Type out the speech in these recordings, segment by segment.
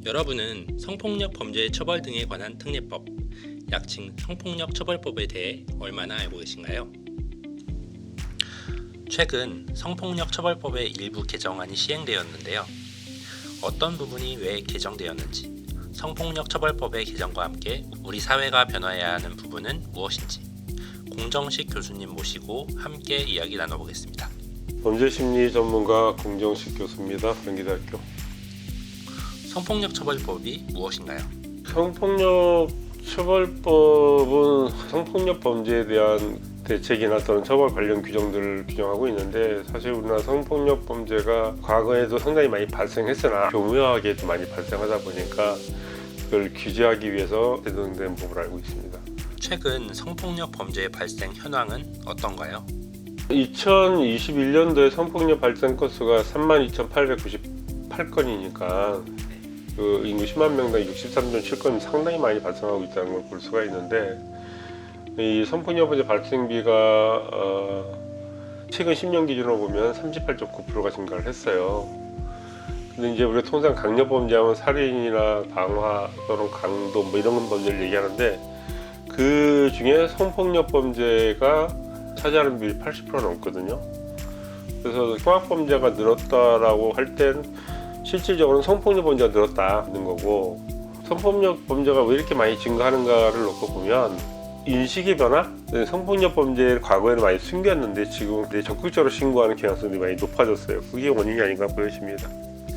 여러분은 성폭력 범죄 처벌 등에 관한 특례법, 약칭 성폭력처벌법에 대해 얼마나 알고 계신가요? 최근 성폭력처벌법의 일부 개정안이 시행되었는데요. 어떤 부분이 왜 개정되었는지, 성폭력처벌법의 개정과 함께 우리 사회가 변화해야 하는 부분은 무엇인지 공정식 교수님 모시고 함께 이야기 나눠보겠습니다. 범죄심리 전문가 공정식 교수입니다. 경기대학교. 성폭력처벌법이 무엇인가요? 성폭력처벌법은 성폭력 범죄에 대한 대책이나 또는 처벌 관련 규정들을 규정하고 있는데, 사실 우리나라 성폭력 범죄가 과거에도 상당히 많이 발생했으나 교묘하게 좀 많이 발생하다 보니까 그걸 규제하기 위해서 제정된 법을 알고 있습니다. 최근 성폭력 범죄의 발생 현황은 어떤가요? 2021년도에 성폭력 발생 건수가 32,898건이니까 그 인구 10만 명당 63.7건 상당히 많이 발생하고 있다는 걸 볼 수가 있는데, 이 성폭력 범죄 발생비가 최근 10년 기준으로 보면 38.9%가 증가를 했어요. 근데 이제 우리가 통상 강력 범죄하면 살인이나 방화 또는 강도 뭐 이런 범죄를 얘기하는데, 그 중에 성폭력 범죄가 차지하는 비율이 80% 넘거든요. 그래서 흉악 범죄가 늘었다라고 할 땐 실질적으로는 성폭력 범죄가 늘었다는 거고, 성폭력 범죄가 왜 이렇게 많이 증가하는가를 놓고 보면 인식의 변화? 성폭력 범죄를 과거에는 많이 숨겼는데 지금 적극적으로 신고하는 경향성이 많이 높아졌어요. 그게 원인이 아닌가 보여집니다.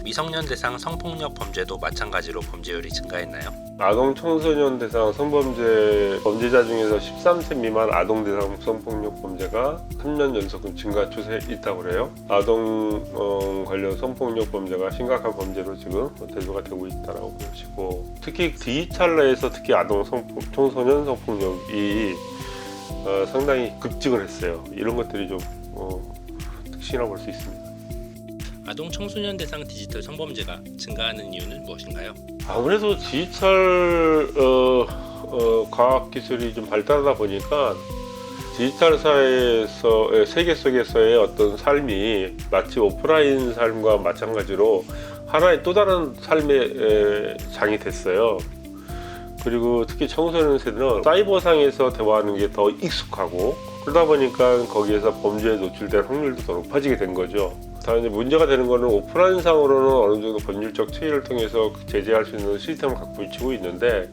미성년 대상 성폭력 범죄도 마찬가지로 범죄율이 증가했나요? 아동 청소년 대상 성범죄 범죄자 중에서 13세 미만 아동 대상 성폭력 범죄가 3년 연속 증가 추세에 있다고 그래요. 아동 관련 성폭력 범죄가 심각한 범죄로 지금 대두가 되고 있다고 보시고, 특히 디지털에서 특히 아동 청소년 성폭력이 상당히 급증을 했어요. 이런 것들이 좀 특징이라고 볼 수 있습니다. 아동 청소년 대상 디지털 성범죄가 증가하는 이유는 무엇인가요? 아무래도 디지털 과학 기술이 좀 발달하다 보니까 디지털 사회에서 세계 속에서의 어떤 삶이 마치 오프라인 삶과 마찬가지로 하나의 또 다른 삶의 장이 됐어요. 그리고 특히 청소년 세대는 사이버상에서 대화하는 게 더 익숙하고, 그러다 보니까 거기에서 범죄에 노출될 확률도 더 높아지게 된 거죠. 다만 문제가 되는 거는 오프라인상으로는 어느 정도 법률적 체계를 통해서 제재할 수 있는 시스템을 갖고 있고 있는데,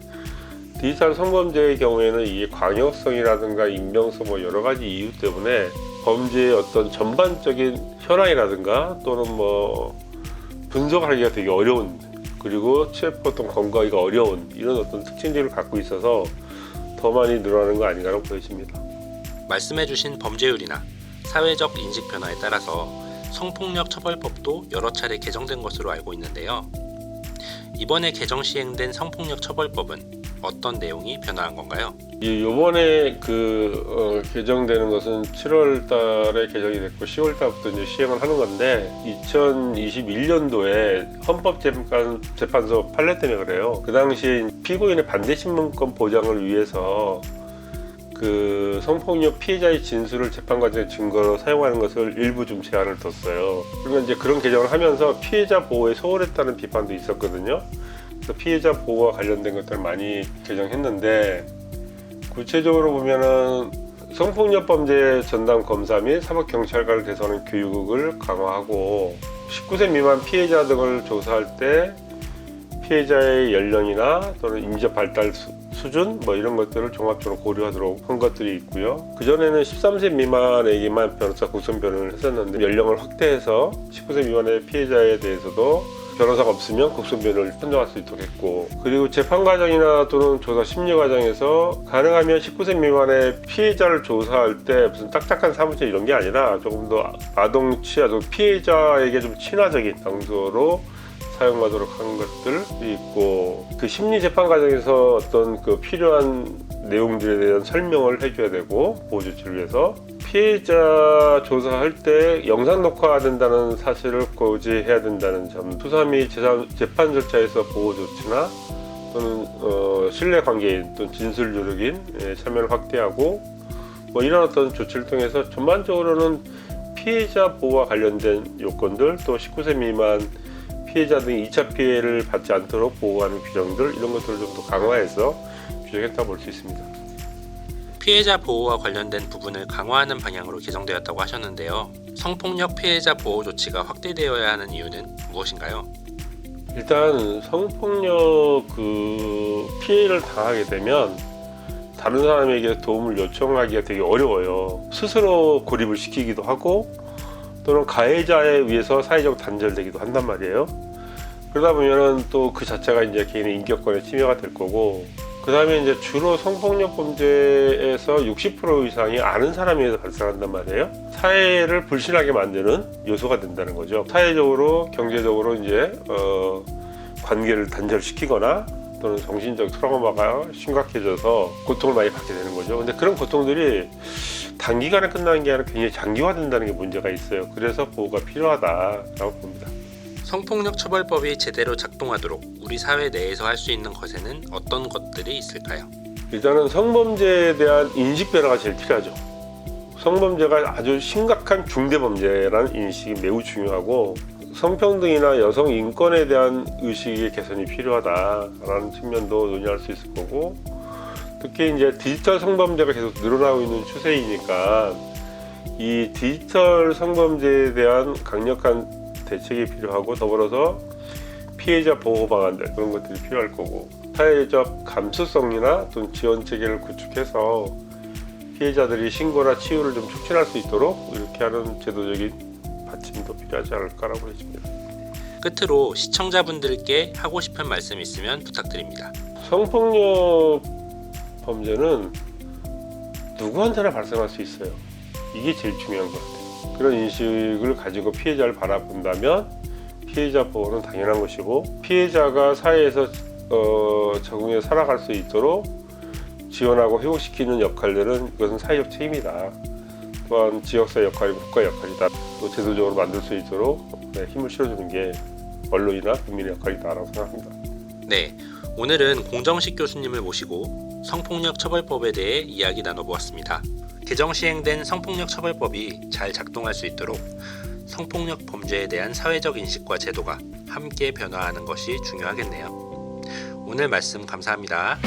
디지털 성범죄의 경우에는 이게 광역성이라든가 인명성 뭐 여러 가지 이유 때문에 범죄의 어떤 전반적인 현황이라든가 또는 뭐 분석하기가 되게 어려운, 그리고 체포동 검거하기가 어려운 이런 어떤 특징들을 갖고 있어서 더 많이 늘어나는 거 아닌가라고 보여집니다. 말씀해주신 범죄율이나 사회적 인식 변화에 따라서 성폭력 처벌법도 여러 차례 개정된 것으로 알고 있는데요. 이번에 개정 시행된 성폭력 처벌법은 어떤 내용이 변화한 건가요? 이번에 개정되는 것은 7월 달에 개정이 됐고 10월 달부터 이제 시행을 하는 건데, 2021년도에 헌법재판소 판례 때문에 그래요. 그 당시에 피고인의 반대 신문권 보장을 위해서 그 성폭력 피해자의 진술을 재판 과정의 증거로 사용하는 것을 일부 좀 제한을 뒀어요. 그러면 이제 그런 개정을 하면서 피해자 보호에 소홀했다는 비판도 있었거든요. 그래서 피해자 보호와 관련된 것들을 많이 개정했는데, 구체적으로 보면은 성폭력 범죄 전담 검사 및 사법경찰관을 대상으로 교육을 강화하고, 19세 미만 피해자 등을 조사할 때 피해자의 연령이나 또는 인지적 발달 수준 뭐 이런 것들을 종합적으로 고려하도록 한 것들이 있고요. 그전에는 13세 미만에게만 변호사 국선 변호를 했었는데, 연령을 확대해서 19세 미만의 피해자에 대해서도 변호사가 없으면 국선 변호를 선정할 수 있도록 했고, 그리고 재판 과정이나 또는 조사 심리 과정에서 가능하면 19세 미만의 피해자를 조사할 때 무슨 딱딱한 사무실 이런 게 아니라 조금 더 아동 치아, 피해자에게 좀 친화적인 장소로 사용하도록 하는 것들이 있고, 그 심리 재판 과정에서 어떤 그 필요한 내용들에 대한 설명을 해줘야 되고, 보호 조치를 위해서 피해자 조사할 때 영상 녹화된다는 사실을 고지해야 된다는 점, 수사 및 재판 절차에서 보호 조치나 또는 신뢰 관계인 또는 진술 요력인 참여를 확대하고, 뭐 이런 어떤 조치를 통해서 전반적으로는 피해자 보호와 관련된 요건들, 또 19세 미만 피해자 등이 2차 피해를 받지 않도록 보호하는 규정들 이런 것들을 좀 더 강화해서 규정했다고 볼 수 있습니다. 피해자 보호와 관련된 부분을 강화하는 방향으로 개정되었다고 하셨는데요. 성폭력 피해자 보호 조치가 확대되어야 하는 이유는 무엇인가요? 일단 성폭력 피해를 당하게 되면 다른 사람에게 도움을 요청하기가 되게 어려워요. 스스로 고립을 시키기도 하고 또는 가해자에 의해서 사회적 단절되기도 한단 말이에요. 그러다 보면은 또 그 자체가 이제 개인의 인격권의 침해가 될 거고, 그 다음에 이제 주로 성폭력 범죄에서 60% 이상이 아는 사람에 의해서 발생한단 말이에요. 사회를 불신하게 만드는 요소가 된다는 거죠. 사회적으로, 경제적으로 이제 관계를 단절시키거나 또는 정신적 트라우마가 심각해져서 고통을 많이 받게 되는 거죠. 근데 그런 고통들이 단기간에 끝나는 게 아니라 굉장히 장기화된다는 게 문제가 있어요. 그래서 보호가 필요하다라고 봅니다. 성폭력 처벌법이 제대로 작동하도록 우리 사회 내에서 할 수 있는 것에는 어떤 것들이 있을까요? 일단은 성범죄에 대한 인식 변화가 제일 필요하죠. 성범죄가 아주 심각한 중대범죄라는 인식이 매우 중요하고, 성평등이나 여성 인권에 대한 의식의 개선이 필요하다라는 측면도 논의할 수 있을 거고, 특히 이제 디지털 성범죄가 계속 늘어나고 있는 추세이니까 이 디지털 성범죄에 대한 강력한 대책이 필요하고, 더불어서 피해자 보호 방안들 그런 것들이 필요할 거고, 사회적 감수성이나 또는 지원 체계를 구축해서 피해자들이 신고나 치유를 좀 촉진할 수 있도록 이렇게 하는 제도적인 받침도 필요하지 않을까라고 보여집니다. 끝으로 시청자분들께 하고 싶은 말씀 있으면 부탁드립니다. 성폭력 범죄는 누구한테나 발생할 수 있어요. 이게 제일 중요한 것 같아요. 그런 인식을 가지고 피해자를 바라본다면 피해자 보호는 당연한 것이고, 피해자가 사회에서 적응해 살아갈 수 있도록 지원하고 회복시키는 역할들은 이것은 사회적 책임이다. 또한 지역사회 역할이고 국가 역할이다. 또 제도적으로 만들 수 있도록 힘을 실어주는 게 언론이나 국민의 역할이다라고 생각합니다. 네, 오늘은 공정식 교수님을 모시고 성폭력 처벌법에 대해 이야기 나눠보았습니다. 개정 시행된 성폭력 처벌법이 잘 작동할 수 있도록 성폭력 범죄에 대한 사회적 인식과 제도가 함께 변화하는 것이 중요하겠네요. 오늘 말씀 감사합니다.